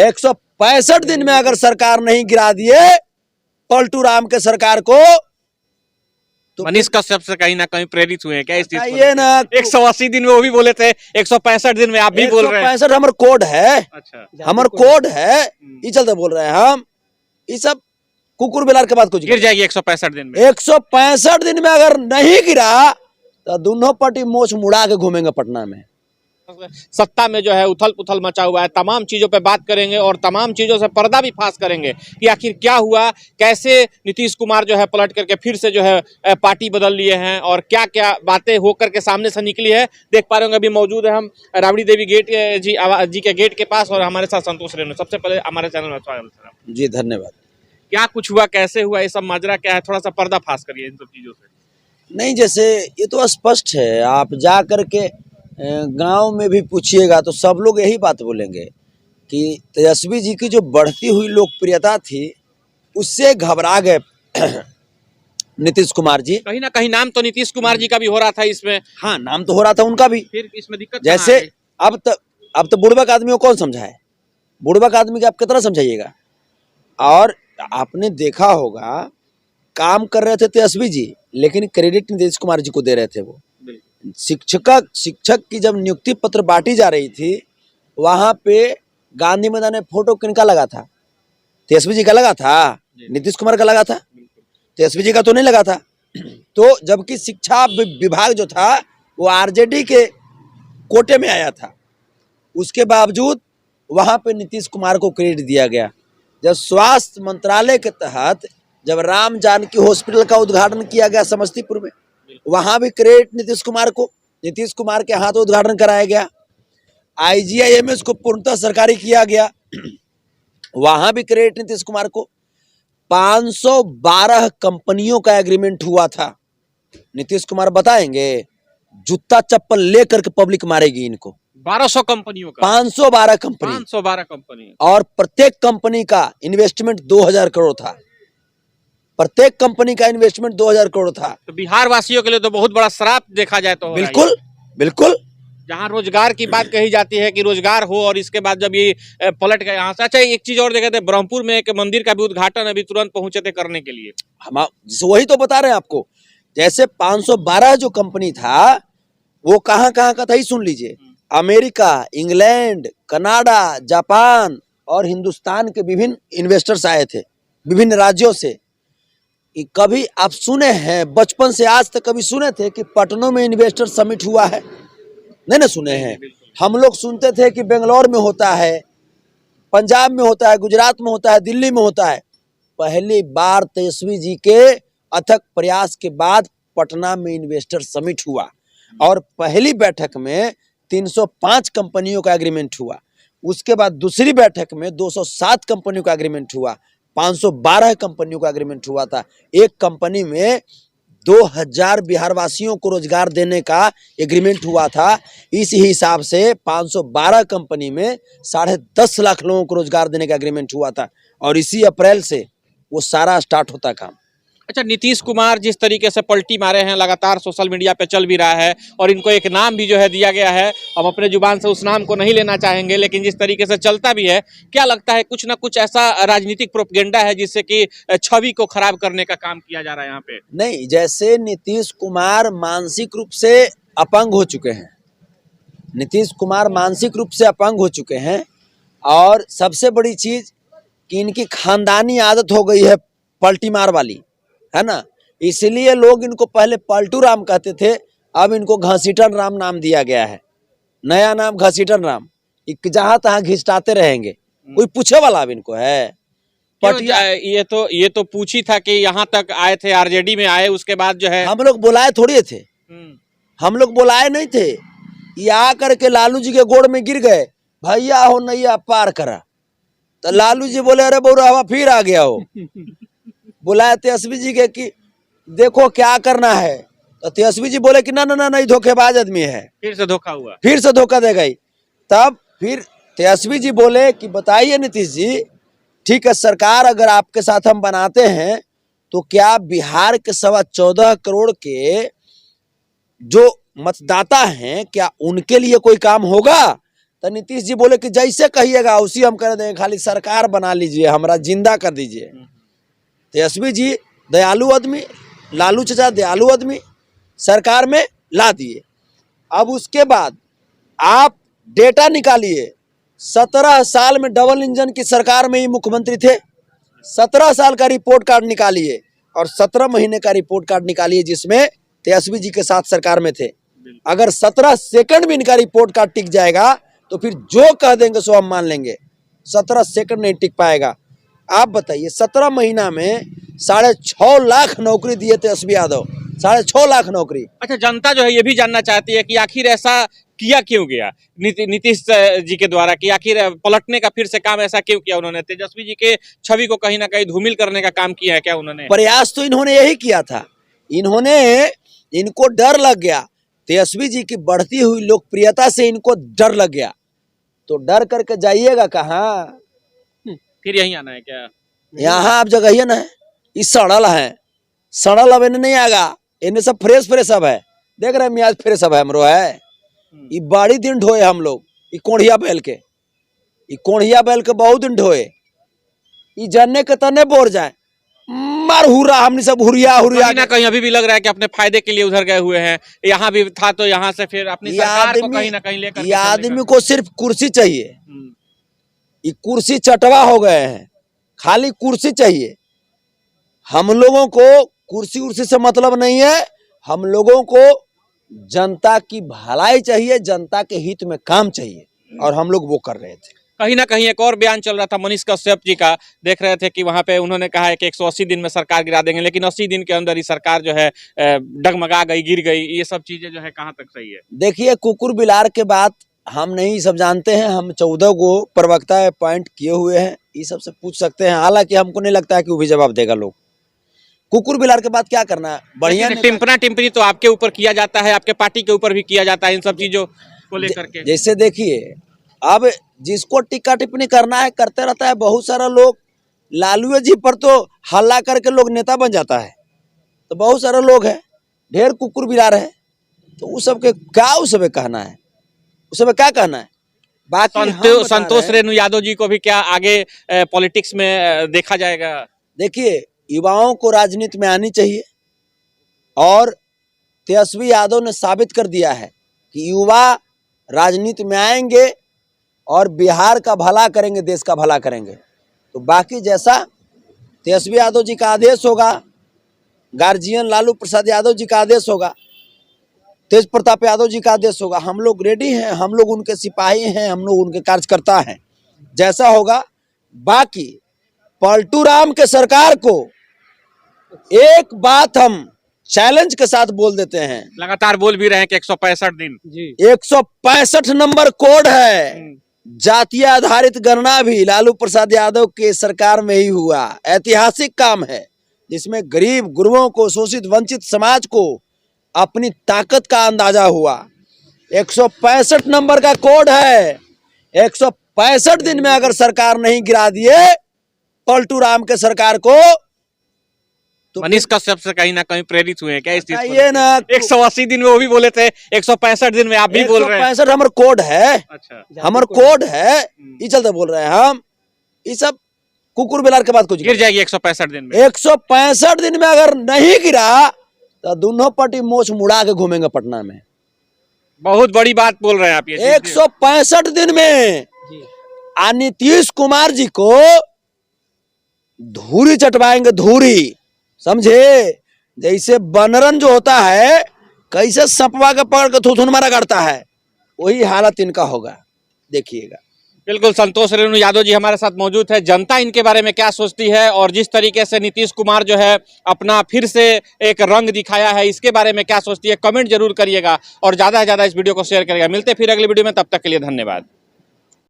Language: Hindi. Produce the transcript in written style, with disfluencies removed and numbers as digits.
165 दिन में अगर सरकार नहीं गिरा दिए पलटू राम के सरकार को तो मनीष कश्यप से कहीं ना कहीं प्रेरित हुए हैं क्या इस चीज को? ये ना 180 दिन में वो भी बोले थे, 165 दिन में आप भी बोल रहे हैं। 165 हमारे कोड है। अच्छा, हमार कोड है, ये चलते बोल रहे हैं हम। ये सब कुकुर बिलार के बाद कुछ गिर जाएगी 165 दिन में। 165 दिन में अगर नहीं गिरा तो दोनों पार्टी मोछ मुड़ा के घूमेंगे पटना में। सत्ता में जो है उथल पुथल मचा हुआ है, तमाम चीजों पे बात करेंगे और तमाम चीजों से पर्दा भी फाश करेंगे कि आखिर क्या हुआ, कैसे नीतीश कुमार जो है पलट करके फिर से जो है पार्टी बदल लिए हैं और क्या क्या बातें होकर के सामने से निकली है। देख पा रहे होंगे, अभी मौजूद है हम राबड़ी देवी गेट जी के गेट के पास और हमारे साथ संतोष रेणु। सबसे पहले हमारे चैनल में स्वागत है जी, धन्यवाद। क्या कुछ हुआ, कैसे हुआ, ये सब माजरा क्या है, थोड़ा सा पर्दा फाश करिए इन सब चीजों से। नहीं, जैसे ये तो स्पष्ट है, आप जा करके गांव में भी पूछिएगा तो सब लोग यही बात बोलेंगे कि तेजस्वी जी की जो बढ़ती हुई लोकप्रियता थी उससे घबरा गए नीतीश कुमार जी। कहीं ना कहीं नाम तो नीतीश कुमार जी का भी हो रहा था इसमें। हाँ, नाम तो हो रहा था उनका भी। फिर इसमें दिक्कत जैसे अब तो बुड़बक आदमी को कौन समझाए? बुड़बक आदमी को आप कितना समझाइएगा? और आपने देखा होगा, काम कर रहे थे तेजस्वी जी लेकिन क्रेडिट नीतीश कुमार जी को दे रहे थे। वो शिक्षक की जब नियुक्ति पत्र बांटी जा रही थी वहां पे गांधी मैदान में फोटो किनका लगा था? तेजस्वी जी का लगा था? नीतीश कुमार का लगा था? तेजस्वी जी का तो नहीं लगा था। तो जबकि शिक्षा विभाग जो था वो आरजेडी के कोटे में आया था, उसके बावजूद वहां पे नीतीश कुमार को क्रेडिट दिया गया। जब स्वास्थ्य मंत्रालय के तहत जब राम जानकी हॉस्पिटल का उद्घाटन किया गया समस्तीपुर में, वहां भी क्रेडिट नीतीश कुमार के हाथ उद्घाटन कराया गया। IGIMS को पूर्णतः सरकारी किया गया, वहां भी क्रेडिट नीतीश कुमार को। 512 कंपनियों का एग्रीमेंट हुआ था। नीतीश कुमार बताएंगे, जूता चप्पल लेकर के पब्लिक मारेगी इनको। 1200 कंपनियों का 512 कंपनी 512 कंपनी और प्रत्येक कंपनी का इन्वेस्टमेंट 2000 करोड़ था। प्रत्येक कंपनी का इन्वेस्टमेंट 2000 करोड़ था। तो बिहार वासियों के लिए तो बहुत बड़ा श्राप देखा जाए तो। बिल्कुल बिल्कुल। जहां रोजगार की बात कही जाती है कि रोजगार हो और इसके बाद जब ये पलट गए यहाँ से। अच्छा, एक चीज और देखे थे, ब्रह्मपुर में एक मंदिर का भी उद्घाटन अभी तुरंत पहुंचे थे करने के लिए। हम वही तो बता रहे हैं आपको। जैसे 512 जो कंपनी था वो कहाँ कहाँ का था ही सुन लीजिए। अमेरिका, इंग्लैंड, कनाडा, जापान और हिंदुस्तान के विभिन्न इन्वेस्टर्स आए थे विभिन्न राज्यों से। कभी आप सुने हैं, बचपन से आज तक कभी सुने थे कि पटनों में इन्वेस्टर समिट हुआ है? नहीं ना सुने हैं। हम लोग सुनते थे कि बेंगलोर में होता है, पंजाब में होता है, गुजरात में होता है, दिल्ली में होता है। पहली बार तेजस्वी जी के अथक प्रयास के बाद पटना में इन्वेस्टर समिट हुआ और पहली बैठक में 305 कंपनियों का एग्रीमेंट हुआ। उसके बाद दूसरी बैठक में 207 कंपनियों का एग्रीमेंट हुआ। 512 कंपनियों का एग्रीमेंट हुआ था। एक कंपनी में 2000 बिहार वासियों को रोजगार देने का एग्रीमेंट हुआ था। इस हिसाब से 512 कंपनी में 10.5 लाख लोगों को रोजगार देने का एग्रीमेंट हुआ था और इसी अप्रैल से वो सारा स्टार्ट होता काम। अच्छा, नीतीश कुमार जिस तरीके से पलटी मारे हैं, लगातार सोशल मीडिया पे चल भी रहा है और इनको एक नाम भी जो है दिया गया है। हम अपने जुबान से उस नाम को नहीं लेना चाहेंगे, लेकिन जिस तरीके से चलता भी है, क्या लगता है कुछ ना कुछ ऐसा राजनीतिक प्रोपेगेंडा है जिससे कि छवि को खराब करने का काम किया जा रहा है यहाँ पे? नहीं, जैसे नीतीश कुमार मानसिक रूप से अपंग हो चुके हैं। नीतीश कुमार मानसिक रूप से अपंग हो चुके हैं और सबसे बड़ी चीज कि इनकी खानदानी आदत हो गई है पलटी मार वाली, है ना। इसलिए लोग इनको पहले पलटू राम कहते थे, अब इनको घसीटन राम नाम दिया गया है। नया नाम घसीटन राम। जहां तहां घिसटाते रहेंगे, कोई पूछे वाला अब इनको है? ये तो पूछी था कि यहाँ तक आए थे, आरजेडी में आए, उसके बाद जो है हम लोग बुलाए थोड़ी थे। हम लोग बुलाए नहीं थे। ये आकर के लालू जी के गोड़ में गिर गए, भैया हो नैया पार करा। तो लालू जी बोले, अरे बउरा फिर आ गया हो। बुलाए तेजस्वी जी के कि देखो क्या करना है, तो तेजस्वी जी बोले कि ना ना ना नहीं, धोखेबाज आदमी है। फिर से धोखा हुआ, फिर से धोखा देगा ही। तब फिर तेजस्वी जी बोले कि बताइए नीतीश जी, ठीक है सरकार अगर आपके साथ हम बनाते हैं तो क्या बिहार के 14.25 करोड़ के जो मतदाता हैं क्या उनके लिए कोई काम होगा? तो नीतीश जी बोले कि जैसे कहिएगा उसी हम कर देंगे, खाली सरकार बना लीजिए, हमारा जिंदा कर दीजिए। तेजस्वी जी दयालु आदमी, लालू चाचा दयालु आदमी, सरकार में ला दिए। अब उसके बाद आप डेटा निकालिए, 17 साल में डबल इंजन की सरकार में ही मुख्यमंत्री थे। 17 साल का रिपोर्ट कार्ड निकालिए और 17 महीने का रिपोर्ट कार्ड निकालिए जिसमें तेजस्वी जी के साथ सरकार में थे। अगर 17 सेकंड भी इनका रिपोर्ट कार्ड टिक जाएगा तो फिर जो कह देंगे सो हम मान लेंगे। 17 सेकंड नहीं टिक पाएगा। आप बताइए, 17 महीना में 6.5 लाख नौकरी दिए तेजस्वी यादव, 6.5 लाख नौकरी। अच्छा, जनता जो है ये भी जानना चाहती है कि आखिर ऐसा किया क्यों गया नीतीश जी के द्वारा, कि आखिर पलटने का फिर से काम ऐसा क्यों किया उन्होंने? तेजस्वी जी के छवि को कहीं ना कहीं धूमिल करने का काम किया है क्या उन्होंने? प्रयास तो इन्होंने यही किया था। इनको डर लग गया, तेजस्वी जी की बढ़ती हुई लोकप्रियता से इनको डर लग गया। तो डर करके जाइएगा कहाँ? फिर यहीं आना है क्या? यहाँ आप जगह ना है, इस सड़ल है, सड़ल अब इन्हें नहीं आएगा, इन्हें सब फ्रेश फ्रेश अब है। देख रहे मियाज फ्रेश अब है हमरो है। ये बड़ी दिन ढोए हम लोग, ये कोढ़िया बैल के, बहुत दिन ढोए। ये जानने के तने बोर जाए मार हुरा, हमने सब हुरिया कहीं ना कहीं अभी भी लग रहा है कि अपने फायदे के लिए उधर गए हुए हैं। यहाँ भी था तो यहाँ से फिर अपनी सरकार को कहीं ना कहीं लेकर ये आदमी को सिर्फ कुर्सी चाहिए। ये कुर्सी चटवा हो गए हैं, खाली कुर्सी चाहिए। हम लोगों को कुर्सी उर्सी से मतलब नहीं है, हम लोगों को जनता की भलाई चाहिए, जनता के हित में काम चाहिए, और हम लोग वो कर रहे थे। कहीं ना कहीं एक और बयान चल रहा था मनीष कश्यप जी का, देख रहे थे कि वहां पे उन्होंने कहा है कि 180 दिन में सरकार गिरा देंगे, लेकिन 80 दिन के अंदर ही सरकार जो है डगमगा गई, गिर गई। ये सब चीजें जो है कहाँ तक सही है? देखिए, कुकुर बिलार के बाद हम नहीं सब जानते हैं, हम 14 को प्रवक्ता अपॉइंट किए हुए हैं, ये सबसे पूछ सकते हैं। हालांकि हमको नहीं लगता है कि वो भी जवाब देगा लोग। कुकुर बिलार के बाद क्या करना है? बढ़िया टिप्पणी टिप्पणी तो आपके ऊपर किया जाता है, आपके पार्टी के ऊपर भी किया जाता है, इन सब चीजों को लेकर के। जैसे देखिए, अब जिसको टिक्का टिप्पणी करना है करते रहता है। बहुत सारा लोग लालू जी पर तो हल्ला करके लोग नेता बन जाता है, तो बहुत सारे लोग हैं, ढेर कुकुर बिलार है, तो उस सब के क्या उस सब कहना है, उस सब क्या कहना है? बाकी संतोष रेणु यादव जी को भी क्या आगे पॉलिटिक्स में देखा जाएगा? देखिए, युवाओं को राजनीति में आनी चाहिए, और तेजस्वी यादव ने साबित कर दिया है कि युवा राजनीति में आएंगे और बिहार का भला करेंगे, देश का भला करेंगे। तो बाकी जैसा तेजस्वी यादव जी का आदेश होगा, गार्जियन लालू प्रसाद यादव जी का आदेश होगा, तेज प्रताप यादव जी का आदेश होगा, हम लोग रेडी हैं, हम लोग उनके सिपाही हैं, हम लोग उनके कार्यकर्ता हैं। जैसा होगा। बाकी पलटू राम के सरकार को एक बात हम चैलेंज के साथ बोल देते हैं, लगातार बोल भी रहे हैं कि 165 दिन जी, 165 नंबर कोड है। जातीय आधारित गणना भी लालू प्रसाद यादव के सरकार में ही हुआ। ऐतिहासिक काम है, जिसमें गरीब गुरुओं को, शोषित वंचित समाज को अपनी ताकत का अंदाजा हुआ। 165 नंबर का कोड है। 165 दिन में अगर सरकार नहीं गिरा दिए पलटू राम के सरकार को, तो मनीष कश्यप से कहीं ना कहीं प्रेरित हुए हैं क्या इस चीज को? ये ना 180 दिन में वो भी बोले थे, 165 दिन में आप भी बोल रहे हैं। 165 हमारा कोड है। अच्छा, हमारा कोड है, ये चलते बोल रहे हैं हम। ये सब कुकुर बिलार के बाद कुछ गिर जाएगी 165 दिन में। 165 दिन में अगर नहीं गिरा तो दोनों पार्टी मोच मुड़ा के घूमेंगे पटना में। बहुत बड़ी बात बोल रहे हैं आप ये। 165 दिन में नीतीश कुमार जी को धूरी चटवाएंगे, धूरी, समझे? जैसे बनरन जो होता है, कैसे सपवा के पकड़ के थुथुन मारा करता है, वही हालत इनका होगा, देखिएगा। बिल्कुल, संतोष रेणु यादव जी हमारे साथ मौजूद है। जनता इनके बारे में क्या सोचती है, और जिस तरीके से नीतीश कुमार जो है अपना फिर से एक रंग दिखाया है, इसके बारे में क्या सोचती है, कमेंट जरूर करिएगा, और ज्यादा से ज्यादा इस वीडियो को शेयर करिएगा। मिलते फिर अगली वीडियो में, तब तक के लिए धन्यवाद।